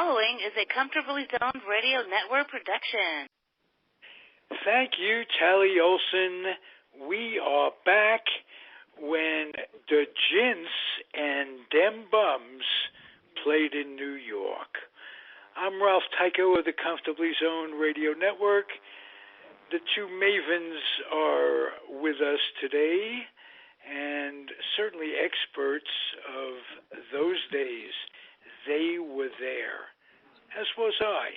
following is a Comfortably Zoned Radio Network production. Thank you, Tally Olson. We are back when the Jints and Dem Bums played in New York. I'm Ralph Tyko of the Comfortably Zoned Radio Network. The two mavens are with us today, and certainly experts of those days. They were there, as was I,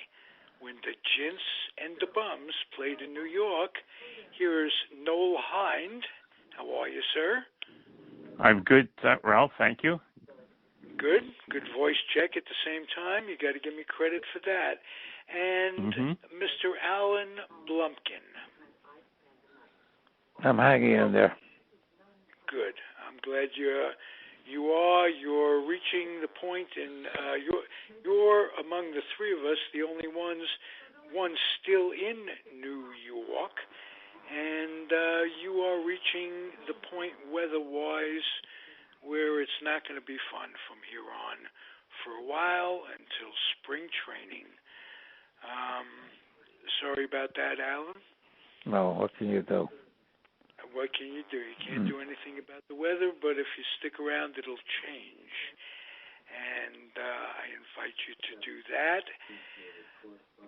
when the Jints and the Bums played in New York. Here's Noel Hynd. How are you, sir? I'm good, Ralph. Thank you. Good voice check at the same time. You got to give me credit for that. And Mr. Alan Blumkin. I'm hanging in there. Good. I'm glad you're reaching the point, and you're among the three of us the only one still in New York, and you are reaching the point weather-wise where it's not going to be fun from here on for a while until spring training. Sorry about that, Alan. No, what can you do? What can you do? You can't do anything about the weather, but if you stick around, it'll change. And I invite you to do that.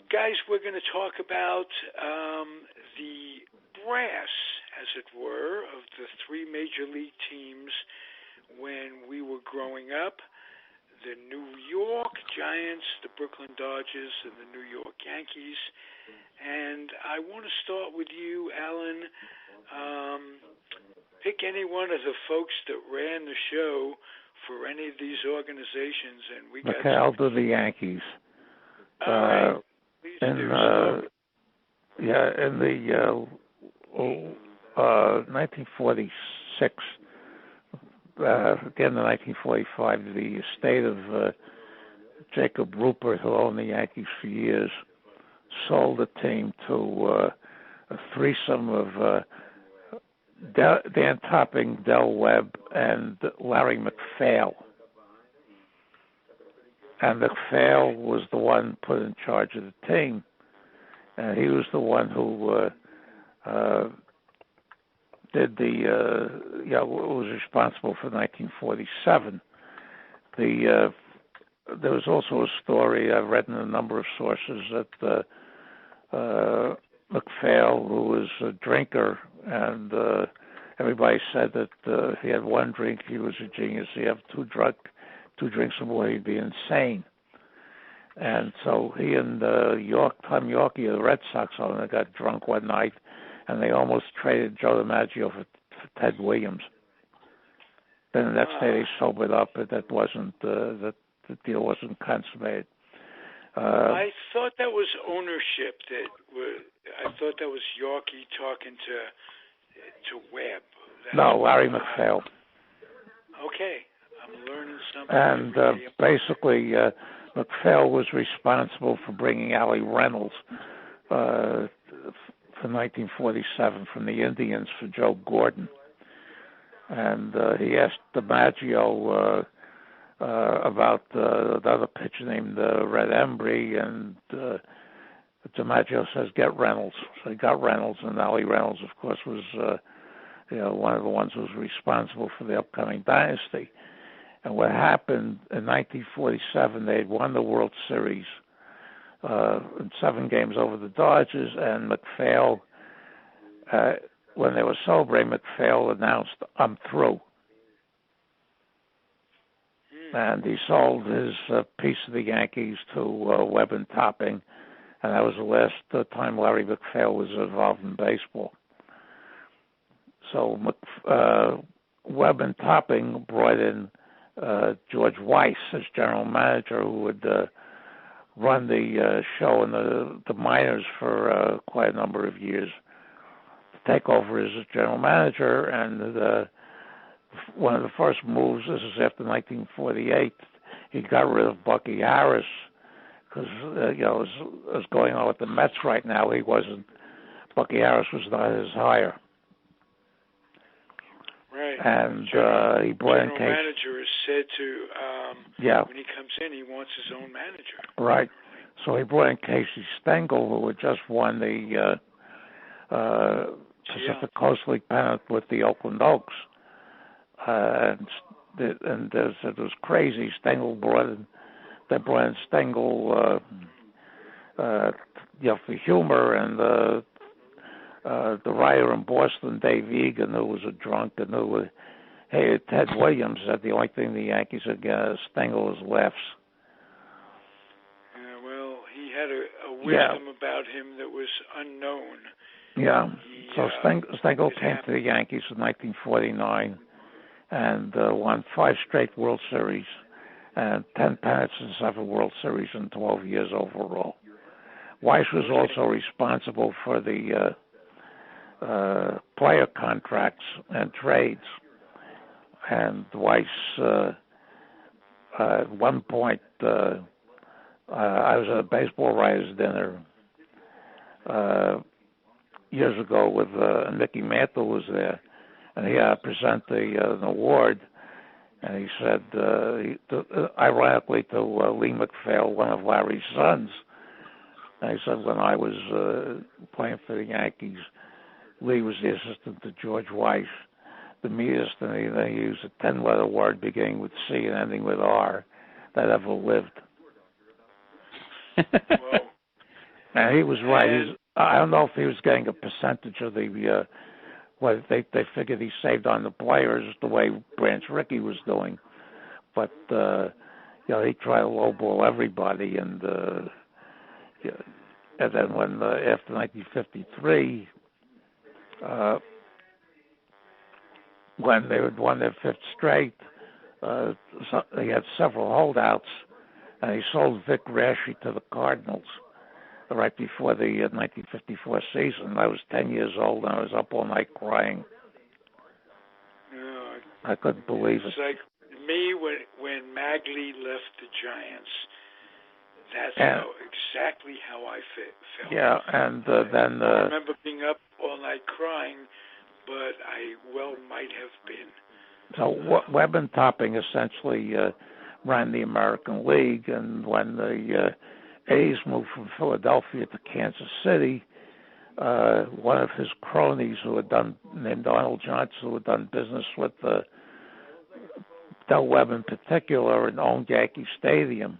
Guys, we're going to talk about the brass, as it were, of the three major league teams when we were growing up. The New York Giants, the Brooklyn Dodgers, and the New York Yankees. And I want to start with you, Alan. Pick any one of the folks that ran the show for any of these organizations, and we got. Okay, I'll do the Yankees. Right. Please do so. Yeah, in the 1946, again in 1945, the estate of Jacob Rupert, who owned the Yankees for years, sold the team to a threesome of Dan Topping, Del Webb, and Larry MacPhail. And MacPhail was the one put in charge of the team. And he was the one who was responsible for 1947. There was also a story I've read in a number of sources that MacPhail, who was a drinker, and everybody said that if he had one drink, he was a genius. If he had two drinks or more, he'd be insane. And so he and Tom Yawk, the Red Sox owner, got drunk one night, and they almost traded Joe DiMaggio for Ted Williams. Then the next day they sobered up, but that wasn't the deal wasn't consummated. I thought that was ownership. I thought that was Yawkey talking to Webb. No, Larry MacPhail. Okay, I'm learning something. And basically, MacPhail was responsible for bringing Allie Reynolds for 1947 from the Indians for Joe Gordon. And he asked DiMaggio about the other pitcher named Red Embry, and DiMaggio says, get Reynolds. So he got Reynolds, and Allie Reynolds, of course, was one of the ones who was responsible for the upcoming dynasty. And what happened in 1947, they had won the World Series in 7 games over the Dodgers, and MacPhail, when they were celebrating, MacPhail announced, I'm through. And he sold his piece of the Yankees to Webb and Topping, and that was the last time Larry MacPhail was involved in baseball. So Webb and Topping brought in George Weiss as general manager, who would run the show in the minors for quite a number of years, to take over as general manager. And one of the first moves, this is after 1948, he got rid of Bucky Harris, because as going on with the Mets right now, Bucky Harris was not his hire. Right. And he brought in General Casey. manager is said to, when he comes in, he wants his own manager. Right. So he brought in Casey Stengel, who had just won the Pacific Coast League pennant with the Oakland Oaks. It was crazy. They brought in Stengel, for humor, and the writer in Boston, Dave Egan, who was a drunk, and Ted Williams said the only thing the Yankees had got Stengel was laughs. Well, he had a wisdom about him that was unknown. Yeah. So Stengel came to the Yankees in 1949 and won 5 straight World Series and 10 pennants and 7 World Series in 12 years overall. Weiss was also responsible for the player contracts and trades. And Weiss, at one point, I was at a baseball writers' dinner years ago with Mickey Mantle was there, and he had to present an award, and he said, ironically to Lee McPhail, one of Larry's sons, and he said, when I was playing for the Yankees, Lee was the assistant to George Weiss, the meanest, and he used a 10-letter word beginning with C and ending with R that ever lived. Whoa. And he was right. I don't know if he was getting a percentage of the what they figured he saved on the players the way Branch Rickey was doing, but he tried to lowball everybody, and then when after 1953, when they had won their 5th straight, he had several holdouts, and he sold Vic Raschi to the Cardinals right before the 1954 season. I was 10 years old, and I was up all night crying. No, I couldn't believe it. It's like me when Magley left the Giants. That's exactly how I felt. Yeah, and then... I remember being up all night crying, but I might have been. So Webb and Topping essentially ran the American League, and when the A's moved from Philadelphia to Kansas City, one of his cronies named Arnold Johnson, who had done business with Del Webb in particular and owned Yankee Stadium,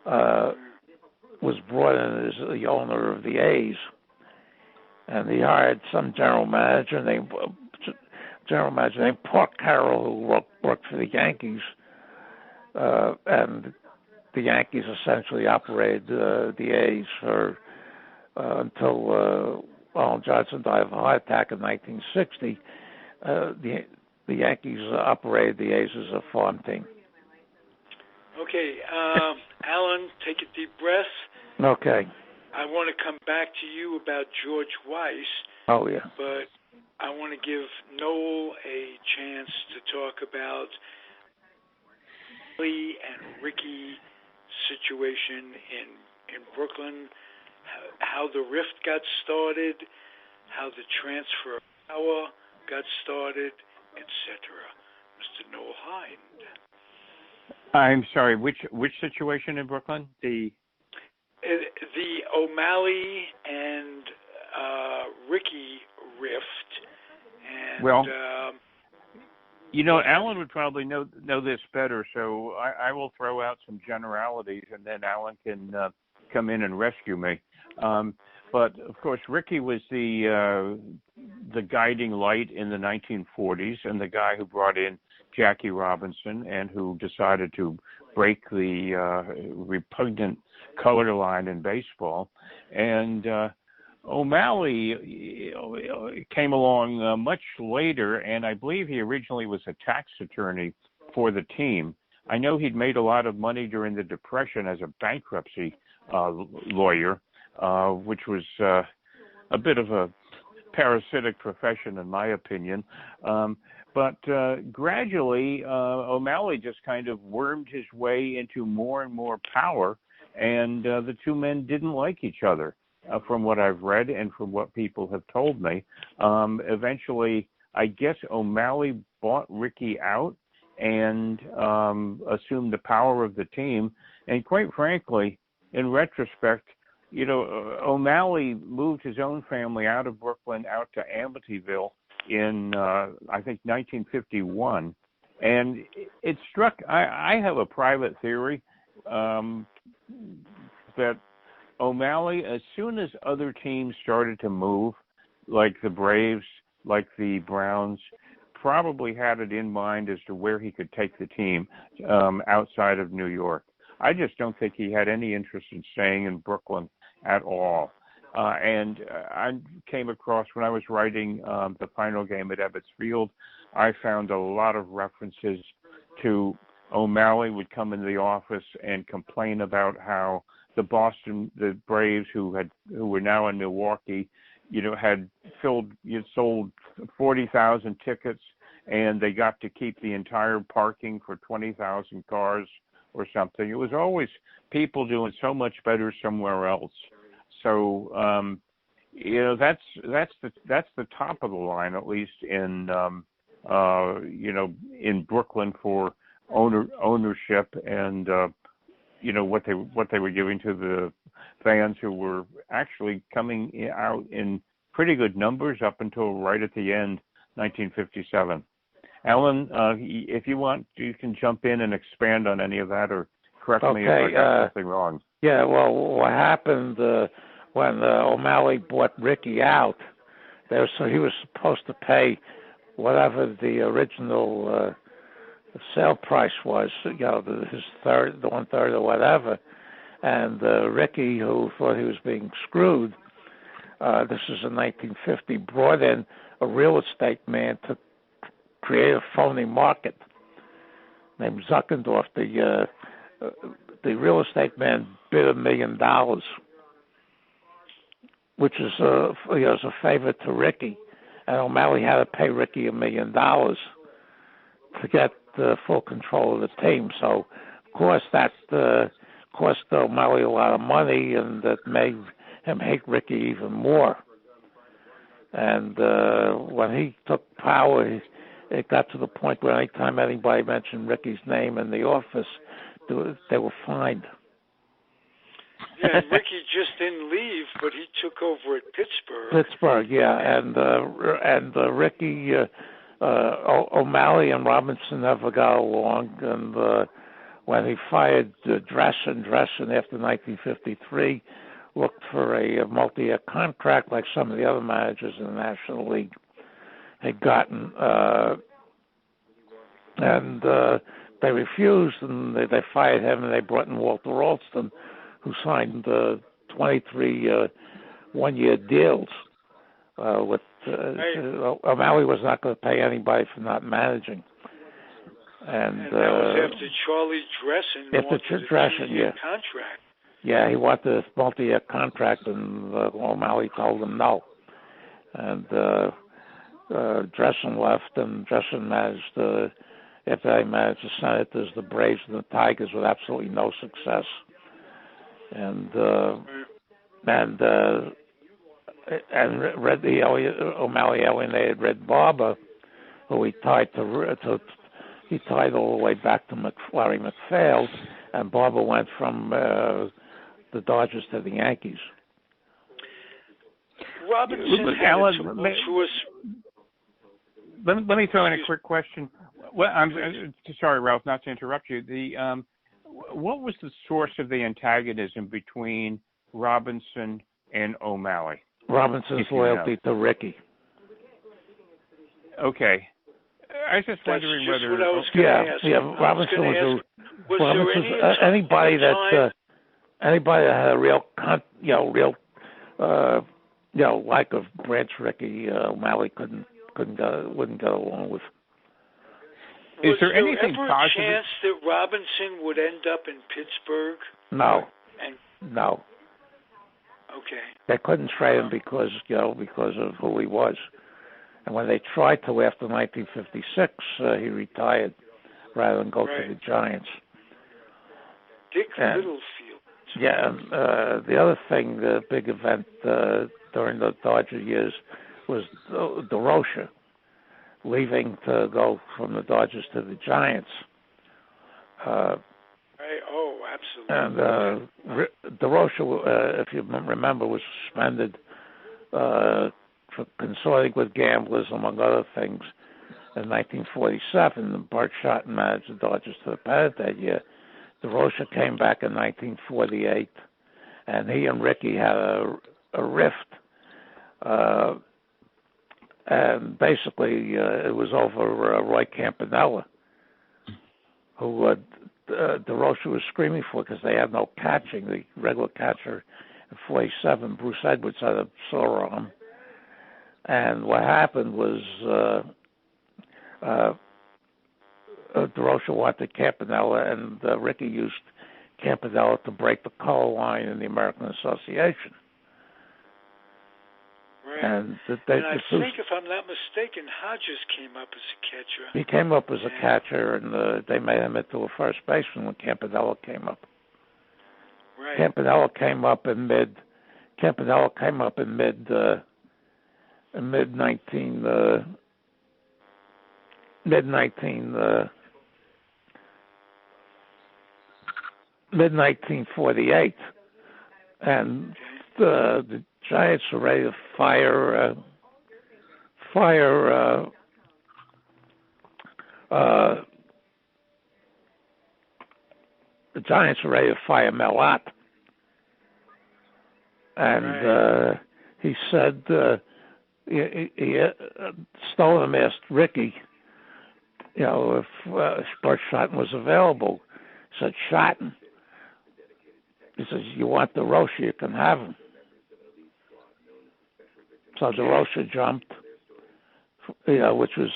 was brought in as the owner of the A's. And he hired some general manager named Park Carroll, who worked for the Yankees, and the Yankees essentially operated the A's for until Arnold Johnson died of a heart attack in 1960. The Yankees operated the A's as a farm team. Okay, Alan, take a deep breath. Okay. I want to come back to you about George Weiss. Oh, yeah. But I want to give Noel a chance to talk about Lee and Ricky situation in Brooklyn, how the rift got started, how the transfer of power got started, etc. Mr. Noel Hynd. I'm sorry, which situation in Brooklyn? The O'Malley and Ricky rift. And, well, Alan would probably know this better, so I will throw out some generalities, and then Alan can come in and rescue me. But of course, Ricky was the guiding light in the 1940s, and the guy who brought in Jackie Robinson, and who decided to break the repugnant color line in baseball. And O'Malley came along much later, and I believe he originally was a tax attorney for the team. I know he'd made a lot of money during the Depression as a bankruptcy lawyer, which was a bit of a parasitic profession, in my opinion. But gradually, O'Malley just kind of wormed his way into more and more power, and the two men didn't like each other, from what I've read and from what people have told me. Eventually, I guess O'Malley bought Ricky out and assumed the power of the team. And quite frankly, in retrospect, O'Malley moved his own family out of Brooklyn out to Amityville in, I think, 1951. And it struck, I have a private theory that O'Malley, as soon as other teams started to move, like the Braves, like the Browns, probably had it in mind as to where he could take the team outside of New York. I just don't think he had any interest in staying in Brooklyn at all. And I came across, when I was writing the final game at Ebbets Field, I found a lot of references to O'Malley would come into the office and complain about how the Braves, who were now in Milwaukee, had sold 40,000 tickets, and they got to keep the entire parking for 20,000 cars or something. It was always people doing so much better somewhere else. So that's the top of the line, at least in in Brooklyn for ownership and what they were giving to the fans, who were actually coming out in pretty good numbers up until right at the end, 1957. Alan, if you want, you can jump in and expand on any of that, or correct me if I got something wrong. Yeah, well, what happened when O'Malley bought Ricky out, so he was supposed to pay whatever the original sale price was, his third, the 1/3 or whatever. And Ricky, who thought he was being screwed, this is in 1950, brought in a real estate man to create a phony market named Zuckendorf. The real estate man bid $1 million, which is as a favor to Ricky. And O'Malley had to pay Ricky $1 million to get full control of the team. So, of course, that cost O'Malley a lot of money, and that made him hate Ricky even more. And when he took power, it got to the point where anytime anybody mentioned Ricky's name in the office, they were fined. Yeah, and Ricky just didn't leave, but he took over at Pittsburgh. Pittsburgh, yeah, and Ricky, O'Malley and Robinson never got along, and when he fired Dressen after 1953, looked for a multi-year contract like some of the other managers in the National League had gotten, and they refused, and they fired him, and they brought in Walter Alston, who signed 23 one-year deals with O'Malley was not going to pay anybody for not managing. And that was after Charlie Dressen wanted a 2-year contract. Yeah, he wanted a multi-year contract, and O'Malley told him no. And Dressen left, and Dressen managed, after they managed the Senators, the Braves, and the Tigers with absolutely no success. And O'Malley alienated Red Barber, who he tied all the way back to Larry McPhail, and Barber went from the Dodgers to the Yankees. Robinson let me throw in a quick question. Well, I'm sorry, Ralph, not to interrupt you. What was the source of the antagonism between Robinson and O'Malley? Robinson's loyalty to Ricky. Okay. I was just wondering whether... What I was going to ask. Robinson was anybody that had a real like of Branch Ricky, O'Malley wouldn't go along with. Is there anything ever positive? A chance that Robinson would end up in Pittsburgh? No. No. Okay. They couldn't trade him because of who he was. And when they tried to after 1956, he retired rather than go to the Giants. Dick Littlefield. Yeah, and the other thing, the big event during the Dodger years was DeRocha. leaving to go from the Dodgers to the Giants. Right. Oh, absolutely. And DeRocha, if you remember, was suspended for consorting with gamblers, among other things, in 1947. Bart Schotten managed the Dodgers to the pennant that year. DeRocha came back in 1948, and he and Rickey had a rift. And basically, it was over Roy Campanella, who DeRocha was screaming for because they had no catching. The regular catcher in 47, Bruce Edwards, had a sore arm. And what happened was DeRocha wanted Campanella, and Rickey used Campanella to break the color line in the American Association. Right. And I think, if I'm not mistaken, Hodges came up as a catcher. He came up as a catcher, and they made him into a first baseman when Campanella came up. Right. Campanella came up in mid 1948, and the Giants were ready to fire Mel Ott, and he said Stoneham asked Rickey, if Bart Schotten was available. He said, Schotten. He says, you want DeRocha, you can have him. So DeRocha jumped, which was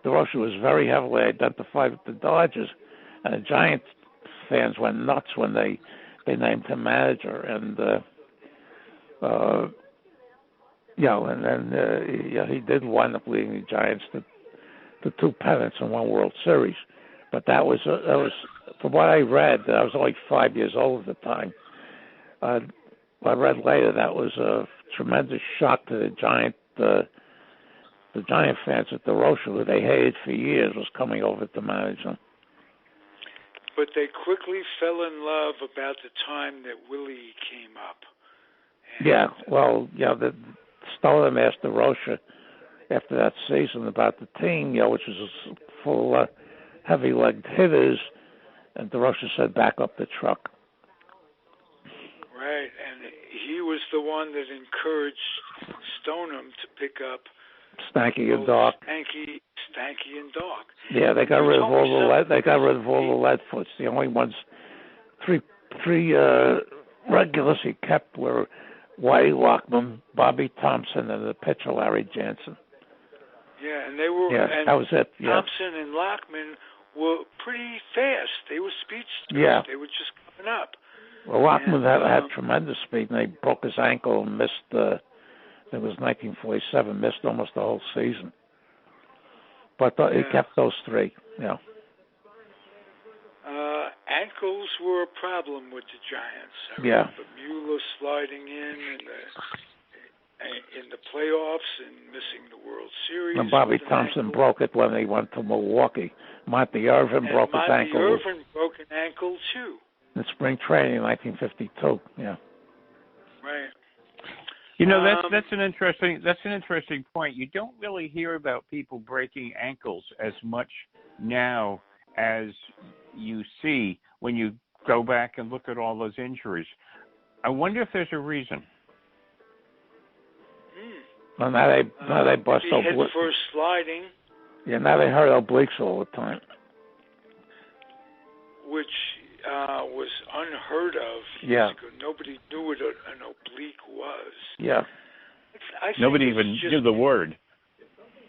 DeRocha was very heavily identified with the Dodgers, and the Giants fans went nuts when they named him manager, and he did wind up leading the Giants to 2 pennants and 1 World Series. But that was from what I read. I was only 5 years old at the time. I read later that was a tremendous shock to the Giant fans at DeRocha, who they hated for years, was coming over to manage them. But they quickly fell in love about the time that Willie came up. And the Stoneham asked DeRocha after that season about the team, which was full of heavy-legged hitters, and DeRocha said, back up the truck. Right, and he was the one that encouraged Stoneham to pick up Stanky and Doc. Stanky and Doc. Yeah, they got rid of all the lead. They got rid of all the leadfoots. The only ones, three regulars he kept were Whitey Lockman, Bobby Thompson, and the pitcher Larry Jansen. Yeah, and they were. Yeah, and that was it. Yeah. Thompson and Lockman were pretty fast. They were speedsters. Yeah. They were just coming up. Well, Lockman had tremendous speed, and they broke his ankle and missed. It was 1947. Missed almost the whole season. But he kept those 3. Yeah. Ankles were a problem with the Giants. Mueller sliding in the playoffs and missing the World Series. And Bobby Thompson broke it when they went to Milwaukee. Monty Irvin broke his ankle. Monty Irvin broke an ankle too. In spring training in 1952. Yeah. Right. That's an interesting point. You don't really hear about people breaking ankles as much now as you see when you go back and look at all those injuries. I wonder if there's a reason. Well, now they bust obliques. Head first sliding. Yeah, now they hurt obliques all the time. Which was unheard of. Yeah. Nobody knew what an oblique was. Yeah. Nobody even knew the word.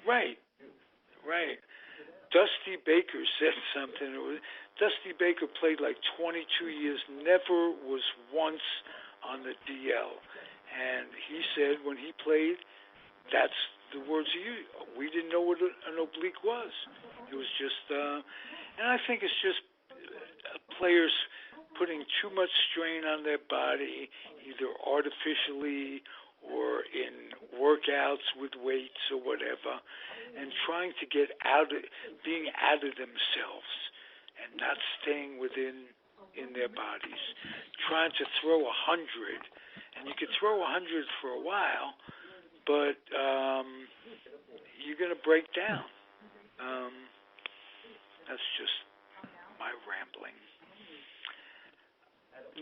Right. Dusty Baker said something. Dusty Baker played like 22 years, never was once on the DL. And he said when he played, that's the words he used. We didn't know what an oblique was. It was just, and I think it's just players putting too much strain on their body, either artificially or in workouts with weights or whatever, and trying to get being out of themselves and not staying in their bodies, trying to throw 100, and you could throw 100 for a while, but you're going to break down. That's just my rambling.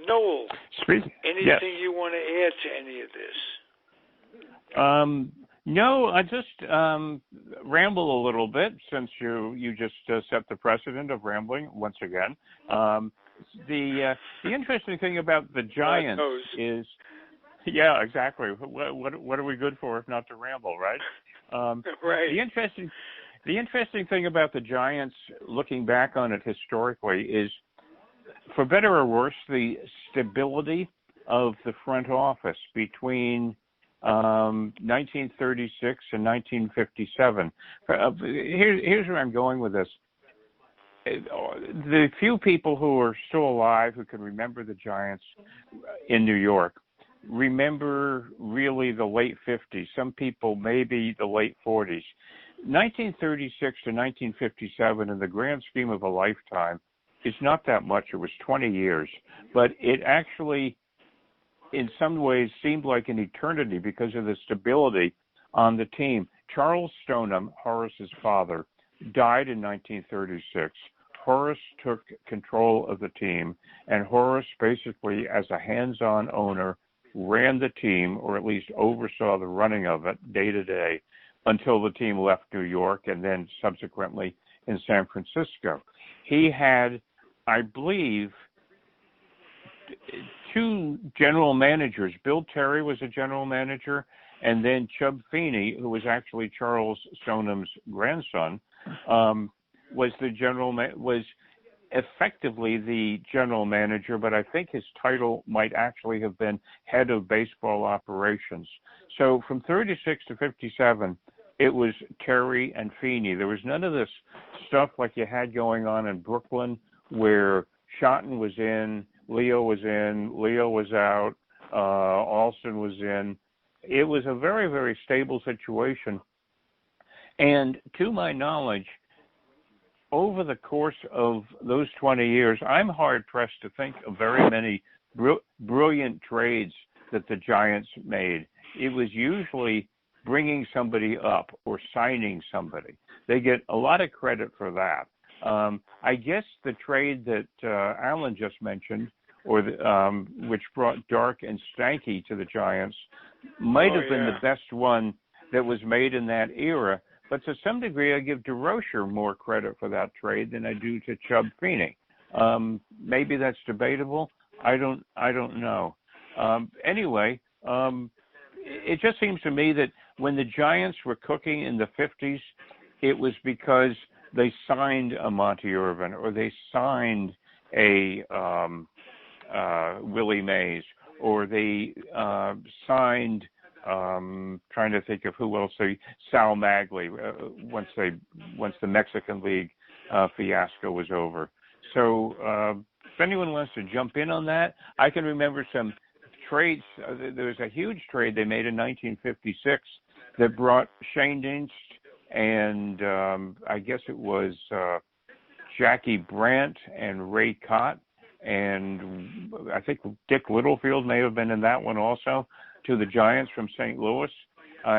Noel, anything you want to add to any of this? No, I just ramble a little bit since you just set the precedent of rambling once again. The interesting thing about the Giants is, yeah, exactly. What are we good for if not to ramble, right? Right. The interesting thing about the Giants, looking back on it historically, is, for better or worse, the stability of the front office between 1936 and 1957. Here's where I'm going with this. The few people who are still alive who can remember the Giants in New York remember really the late 50s. Some people maybe the late 40s. 1936 to 1957, in the grand scheme of a lifetime, is not that much. It was 20 years, but it actually, in some ways, seemed like an eternity because of the stability on the team. Charles Stoneham, Horace's father, died in 1936. Horace took control of the team, and Horace basically, as a hands-on owner, ran the team, or at least oversaw the running of it day to day, until the team left New York and then subsequently in San Francisco. He had, I believe, two general managers. Bill Terry was a general manager, and then Chub Feeney, who was actually Charles Stoneham's grandson, was effectively the general manager, but I think his title might actually have been head of baseball operations. So from 36 to 57, it was Terry and Feeney. There was none of this stuff like you had going on in Brooklyn, where Schotten was in, Leo was out, Alston was in. It was a very, very stable situation. And to my knowledge, over the course of those 20 years, I'm hard-pressed to think of very many brilliant trades that the Giants made. It was usually bringing somebody up or signing somebody. They get a lot of credit for that. I guess the trade that Alan just mentioned, which brought Dark and Stanky to the Giants, might have been the best one that was made in that era. But to some degree, I give DeRocher more credit for that trade than I do to Chub Feeney. Maybe that's debatable. I don't know. Anyway, it just seems to me that when the Giants were cooking in the 50s, it was because they signed a Monty Irvin, or they signed a Willie Mays, or they signed, trying to think of who else, Sal Magley, once the Mexican League fiasco was over. So if anyone wants to jump in on that, I can remember some trades. There was a huge trade they made in 1956 that brought Shane Jints and I guess it was Jackie Brandt and Ray Cott, and I think Dick Littlefield may have been in that one also, to the Giants from St. Louis.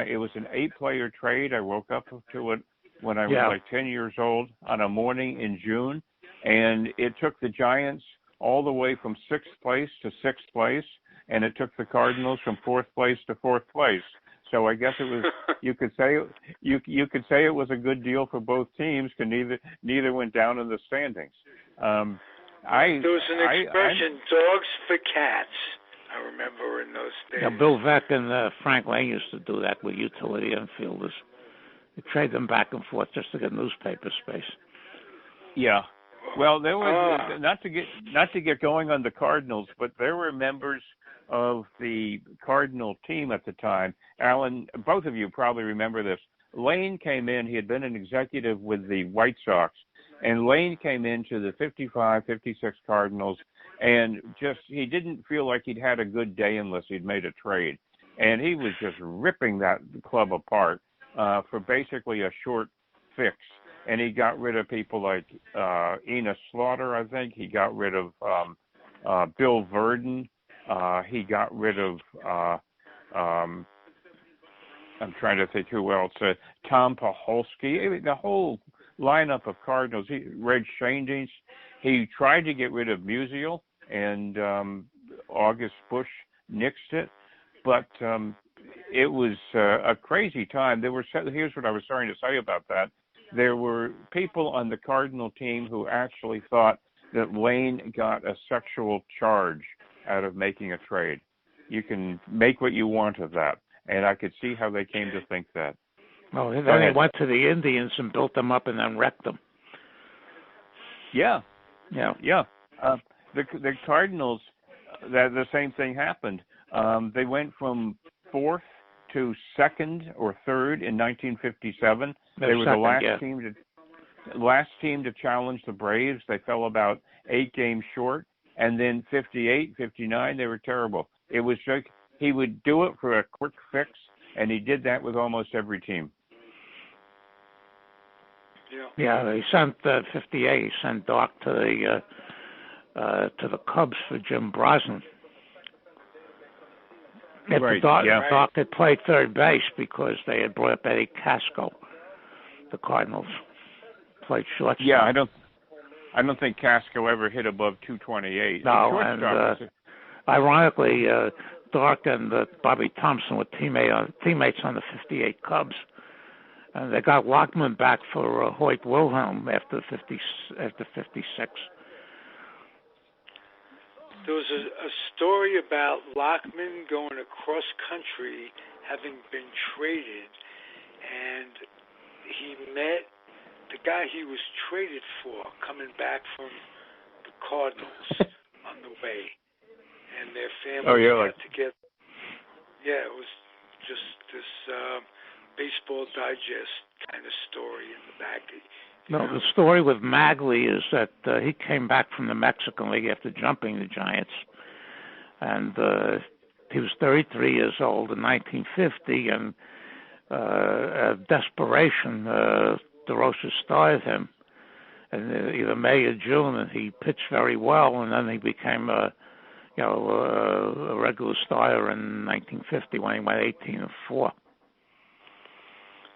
It was an 8-player trade. I woke up to it when I was like 10 years old on a morning in June, and it took the Giants all the way from 6th place to 6th place, and it took the Cardinals from 4th place to 4th place. So I guess it was. You could say it was a good deal for both teams, because neither went down in the standings. There was an expression, dogs for cats. I remember in those days. Yeah, Bill Veck and Frank Lane used to do that with utility infielders. They trade them back and forth just to get newspaper space. Yeah. Well, there was not to get going on the Cardinals, but there were members of the Cardinal team at the time. Alan, both of you probably remember this. Lane came in. He had been an executive with the White Sox, and Lane came into the 55-56 Cardinals, and he didn't feel like he'd had a good day unless he'd made a trade. and he was just ripping that club apart for basically a short fix. And he got rid of people like Enos Slaughter, I think. He got rid of Bill Verdon. He got rid of, I'm trying to think who else, Tom Paholsky. The whole lineup of Cardinals, Reg Shane. He tried to get rid of Musial, and August Bush nixed it. But it was a crazy time. Here's what I was starting to say about that. There were people on the Cardinal team who actually thought that Lane got a sexual charge out of making a trade. You can make what you want of that, and I could see how they came to think that. Well, then they went to the Indians and built them up and then wrecked them. Yeah. The The Cardinals, the same thing happened. They went from 4th to 2nd or 3rd in 1957. They were the last team to challenge the Braves. They fell about 8 games short. And then 58, 59, they were terrible. It was just, he would do it for a quick fix, and he did that with almost every team. Yeah, he sent 58. He sent Doc to the Cubs for Jim Brosnan. Right. Doc had played third base because they had brought up Eddie Casco. The Cardinals played shortstop. Yeah, I don't think Casco ever hit above 228. No, and ironically, Doc and Bobby Thompson were teammates on the 58 Cubs. And they got Lockman back for Hoyt Wilhelm after 56. There was a story about Lockman going across country, having been traded, and he met the guy he was traded for coming back from the Cardinals on the way, and their family got together. Yeah, it was just this Baseball Digest kind of story in the back. The story with Magley is that he came back from the Mexican League after jumping the Giants, and he was 33 years old in 1950, and desperation, DeRosa started him in either May or June, and he pitched very well, and then he became a regular starter in 1950 when he went 18-4.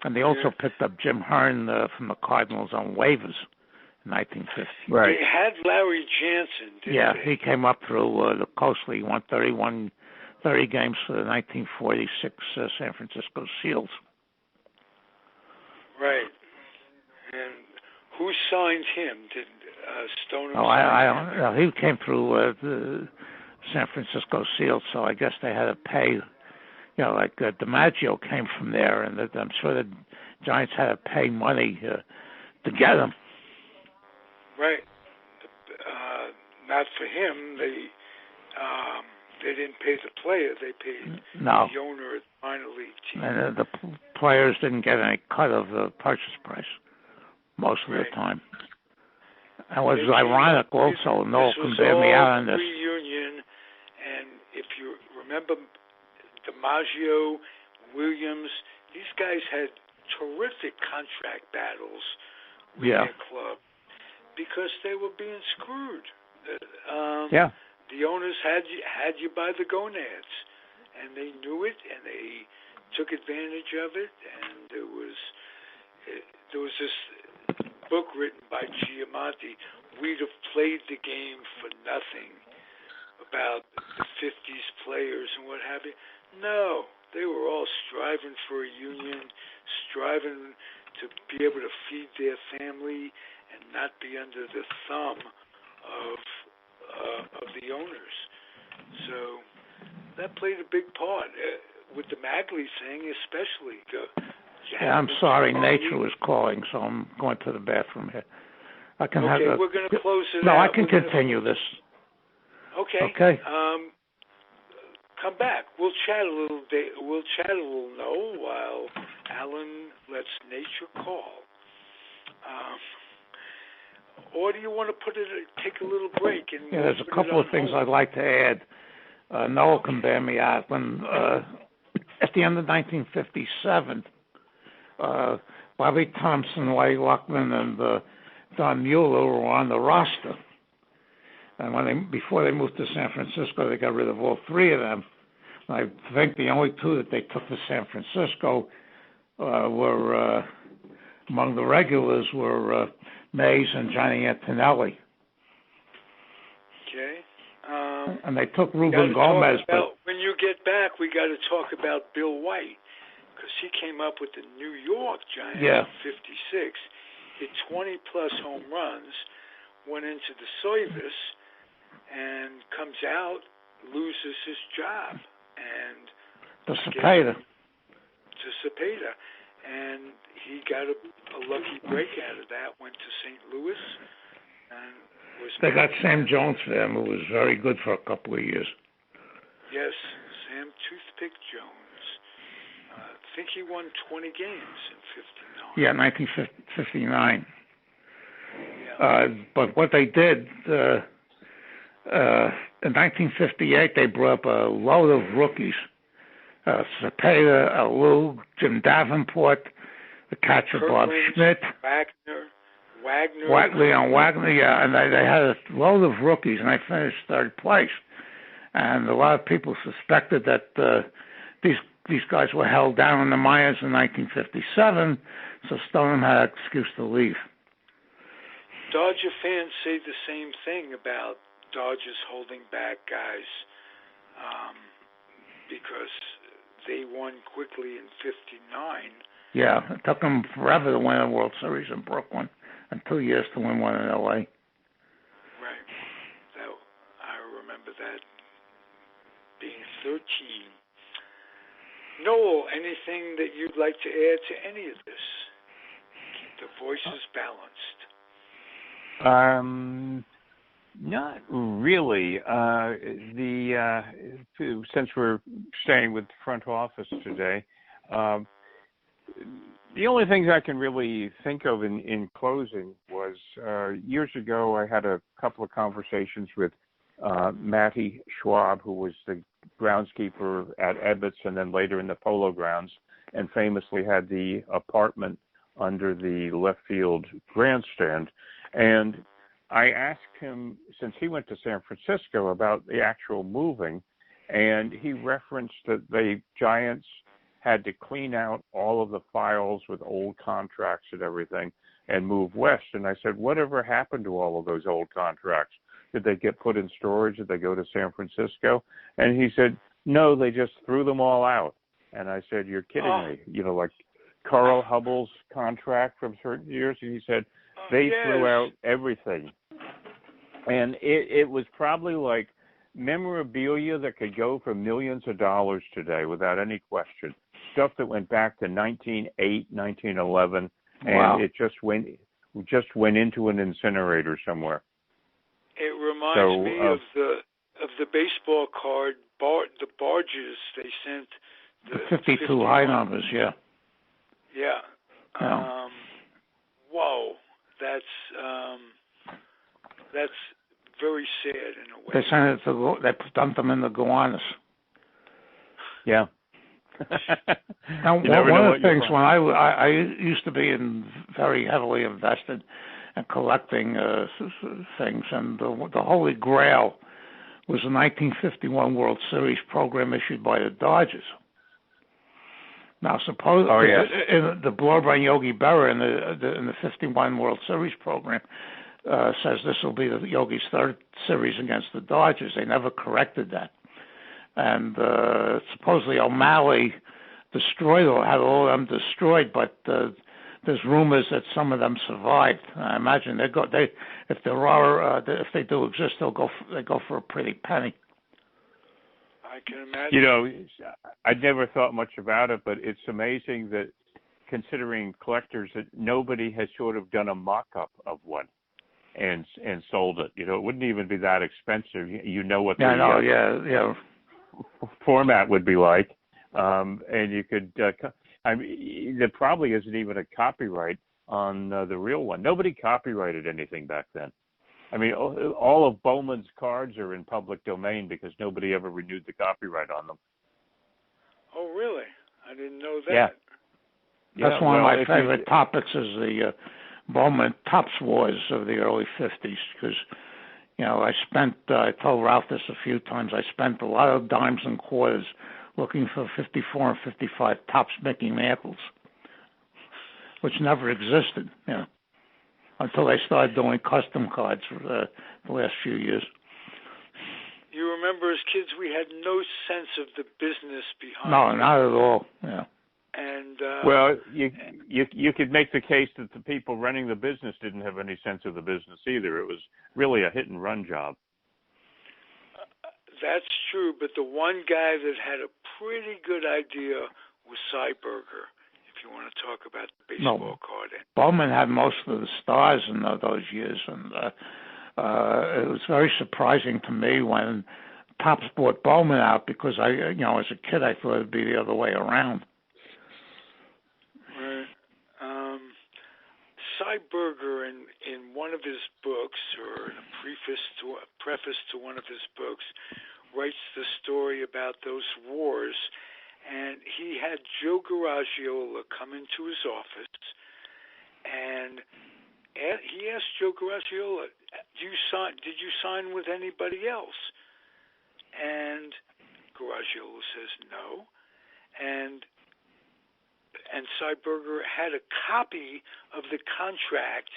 And they also picked up Jim Hearn from the Cardinals on waivers in 1950. Right. They had Larry Jansen, didn't they? He came up through the Coast League, won 30 games for the 1946 San Francisco Seals. Right. And who signed him? Did Stoneham sign him? He came through the San Francisco Seals, so I guess they had to pay. Like DiMaggio came from there, and I'm sure the Giants had to pay money to get him. Right. Not for him. They didn't pay the player. They paid the owner of the minor league team. And the players didn't get any cut of the purchase price most of the time. And it was ironic also. Noel can bear me out on this. Reunion, and if you remember, DiMaggio, Williams, these guys had terrific contract battles with their club because they were being screwed. The owners had you by the gonads, and they knew it, and they took advantage of it. And there was this book written by Giamatti, "We'd Have Played the Game for Nothing," about the 50s players and what have you. No, they were all striving for a union, striving to be able to feed their family and not be under the thumb of the owners. So that played a big part with the Magley thing, especially. I'm sorry, nature was calling, so I'm going to the bathroom here. I can we're going to close it out. No, I can continue this. Okay. Come back. We'll chat a little. Noel, while Alan lets nature call. Or do you want to take a little break? And there's a couple of things I'd like to add. Noel can bear me out when at the end of 1957, Bobby Thompson, Larry Luckman, and Don Mueller were on the roster. And before they moved to San Francisco, they got rid of all three of them. I think the only two that they took to San Francisco were among the regulars were Mays and Johnny Antonelli. Okay. And they took Ruben Gomez. When you get back, we got to talk about Bill White, because he came up with the New York Giants in '56, hit 20-plus home runs, went into the service, and comes out, loses his job, and to Cepeda. And he got a lucky break out of that, went to St. Louis, and they got Sam Jones for them, who was very good for a couple of years. Yes, Sam Toothpick Jones. I think he won 20 games in '59. Yeah, 1959. Yeah. But what they did, in 1958, they brought up a load of rookies. Cepeda, Alou, Jim Davenport, the catcher Bob Schmidt. Leon Wagner, yeah, and they had a load of rookies, and they finished third place. And a lot of people suspected that these guys were held down in the minors in 1957, so Stoneham had an excuse to leave. Dodger fans say the same thing about Dodgers holding back guys because they won quickly in '59. Yeah, it took them forever to win a World Series in Brooklyn and 2 years to win one in L.A. Right. I remember that being 13. Noel, anything that you'd like to add to any of this? Keep the voices balanced. Not really. Since we're staying with the front office today, the only things I can really think of in closing was years ago I had a couple of conversations with Matty Schwab, who was the groundskeeper at Ebbets and then later in the Polo Grounds, and famously had the apartment under the left field grandstand. And I asked him, since he went to San Francisco, about the actual moving, and he referenced that the Giants had to clean out all of the files with old contracts and everything and move west. And I said, whatever happened to all of those old contracts? Did they get put in storage? Did they go to San Francisco? And he said, no, they just threw them all out. And I said, you're kidding me. You know, like Carl Hubbell's contract from certain years. And he said, they threw out everything. And it was probably like memorabilia that could go for millions of dollars today without any question. Stuff that went back to 1908, 1911, and it just went into an incinerator somewhere. It reminds me of the baseball card, the barges they sent. The 52 high numbers, yeah. Yeah. Whoa, that's very sad in a way. They sent it they dumped them in the Gowanus. Yeah. Now, one of the things when I used to be very heavily invested in collecting things, and the Holy Grail was a 1951 World Series program issued by the Dodgers. Now, suppose in the blurb on Yogi Berra in the 51 World Series program says this will be Yogi's third series against the Dodgers. They never corrected that. And supposedly O'Malley had all of them destroyed, but there's rumors that some of them survived. I imagine if they do exist, they go for a pretty penny. I can imagine. You know, I'd never thought much about it, but it's amazing that, considering collectors, that nobody has sort of done a mock-up of one and sold it. You know, it wouldn't even be that expensive. You know what the format would be like, and you could. There probably isn't even a copyright on the real one. Nobody copyrighted anything back then. I mean, all of Bowman's cards are in public domain because nobody ever renewed the copyright on them. Oh, really? I didn't know that. Yeah. That's one of my favorite topics is the Bowman Tops Wars of the early 50s because, I told Ralph this a few times, I spent a lot of dimes and quarters looking for 54 and 55 Tops Mickey Mantles, which never existed, until they started doing custom cards for the last few years. You remember as kids we had no sense of the business behind No, it. not at all, yeah. And well, you could make the case that the people running the business didn't have any sense of the business either. It was really a hit and run job. That's true, but the one guy that had a pretty good idea was Cy Berger, if you want to talk about the baseball card. Bowman had most of the stars in those years, and it was very surprising to me when Topps bought Bowman out because as a kid I thought it'd be the other way around. Cy Berger, in one of his books, or in a preface to one of his books, writes the story about those wars, and he had Joe Garagiola come into his office, and he asked Joe Garagiola, did you sign with anybody else? And Garagiola says no, and Cy Berger had a copy of the contract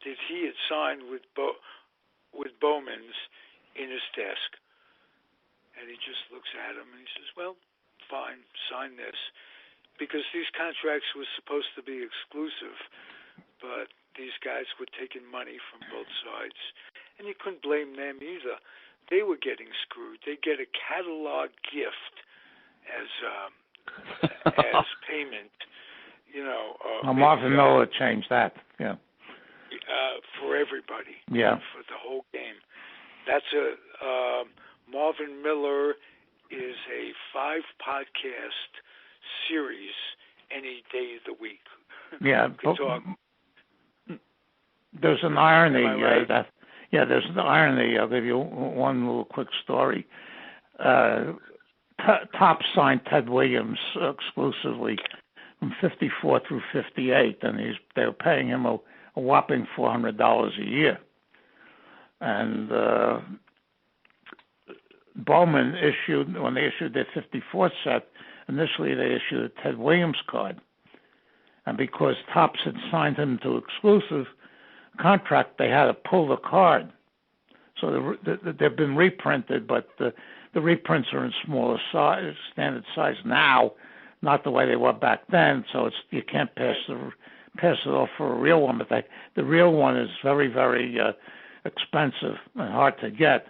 that he had signed with Bowman's in his desk. And he just looks at him and he says, well, fine, sign this. Because these contracts were supposed to be exclusive, but these guys were taking money from both sides. And you couldn't blame them either. They were getting screwed. They get a catalog gift as payment. Marvin Miller changed that, yeah. For everybody. Yeah. For the whole game. That's Marvin Miller is a 5-podcast series any day of the week. Yeah. There's an irony there's an irony. I'll give you one little quick story. Topps signed Ted Williams exclusively from 54 through 58, and they were paying him a whopping $400 a year. And Bowman when they issued their 54 set, initially they issued a Ted Williams card. And because Topps had signed him to exclusive contract, they had to pull the card. So they've been reprinted, but the reprints are in smaller size, standard size now, not the way they were back then. So you can't pass it off for a real one. But the real one is very, very expensive and hard to get.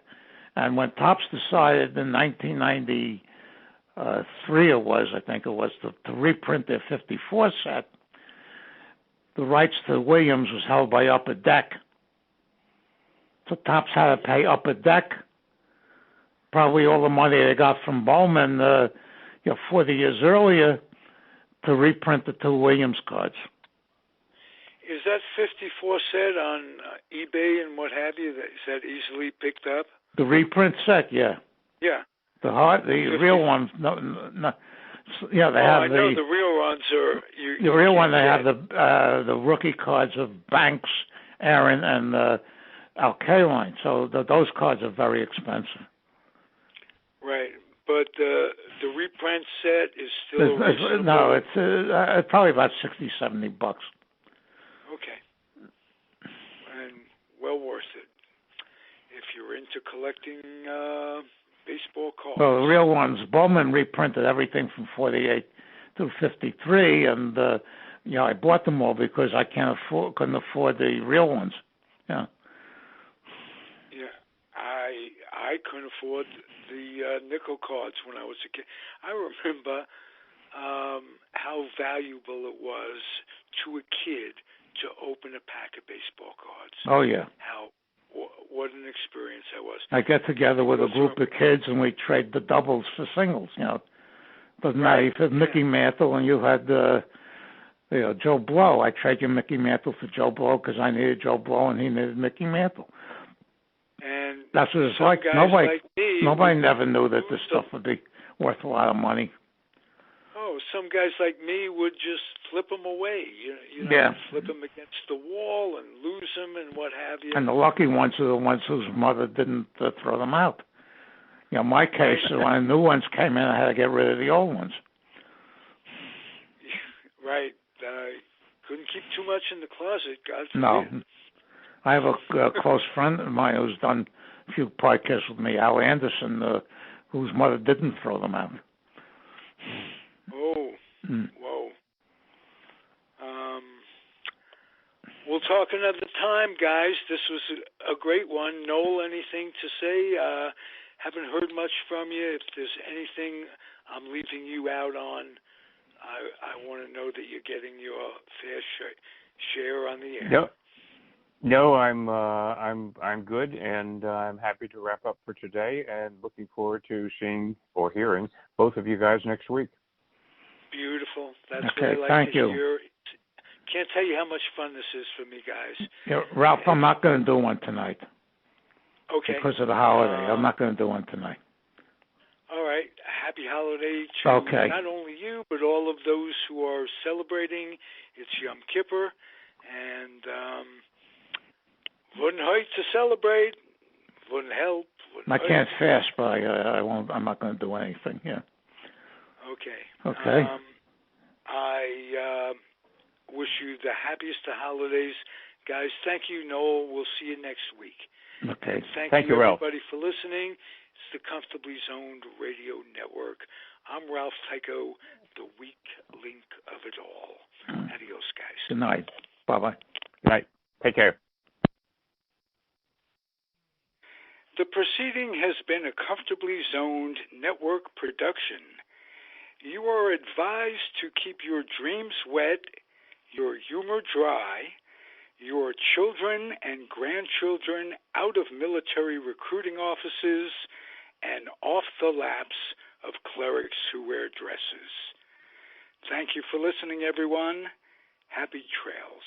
And when Topps decided in 1993, to reprint their 54 set, the rights to Williams was held by Upper Deck. So Topps had to pay Upper Deck probably all the money they got from Bowman 40 years earlier to reprint the two Williams cards. Is that 54 set on eBay and what have you? Is that easily picked up? The reprint set, yeah. Yeah. The real ones, no. Yeah, they have I know the real ones are. The real one, they have the rookie cards of Banks, Aaron, and Alkaline. So those cards are very expensive. Right, but the reprint set is still reasonable. No, it's probably about $60-$70. Okay, and well worth it if you're into collecting baseball cards. Well, the real ones, Bowman reprinted everything from 48 to 53, and I bought them all because I couldn't afford the real ones. Yeah. Yeah, I couldn't afford the nickel cards when I was a kid. I remember how valuable it was to a kid to open a pack of baseball cards. Oh yeah. What an experience that was. I get together with a group of kids and we trade the doubles for singles. Doesn't matter if you had Mickey Mantle and you had Joe Blow. I trade you Mickey Mantle for Joe Blow because I needed Joe Blow and he needed Mickey Mantle. And that's what it's like. Nobody never knew that this stuff would be worth a lot of money. know, some guys like me would just flip them away. You know, Yeah. flip them against the wall and lose them and what have you. And the lucky ones are the ones whose mother didn't throw them out. You know, my case, when new ones came in, I had to get rid of the old ones. Right. Couldn't keep too much in the closet, God forbid. No. I have a close friend of mine who's done a few podcasts with me, Al Anderson, whose mother didn't throw them out. Oh, whoa. We'll talk another time, guys. This was a great one. Noel, anything to say? Haven't heard much from you. If there's anything I'm leaving you out on, I want to know that you're getting your fair share on the air. No, I'm good, and I'm happy to wrap up for today, and looking forward to seeing or hearing both of you guys next week. Beautiful. That's okay, what I like thank to you. hear. Can't tell you how much fun this is for me, guys. Yeah, Ralph, I'm not going to do one tonight. Okay. Because of the holiday. I'm not going to do one tonight. All right. Happy holiday to not only you, but all of those who are celebrating. It's Yom Kippur, and wouldn't hurt to celebrate. Wouldn't help. I can't fast, but I won't. I'm not going to do anything. Yeah. Okay. I wish you the happiest of holidays, guys. Thank you, Noel. We'll see you next week. Okay. Thank you, Ralph. everybody, for listening. It's the Comfortably Zoned Radio Network. I'm Ralph Tyko, the weak link of it all. Adios, guys. Good night. Bye-bye. Good night. Take care. The proceeding has been a Comfortably Zoned Network production. You are advised to keep your dreams wet, your humor dry, your children and grandchildren out of military recruiting offices and off the laps of clerics who wear dresses. Thank you for listening, everyone. Happy trails.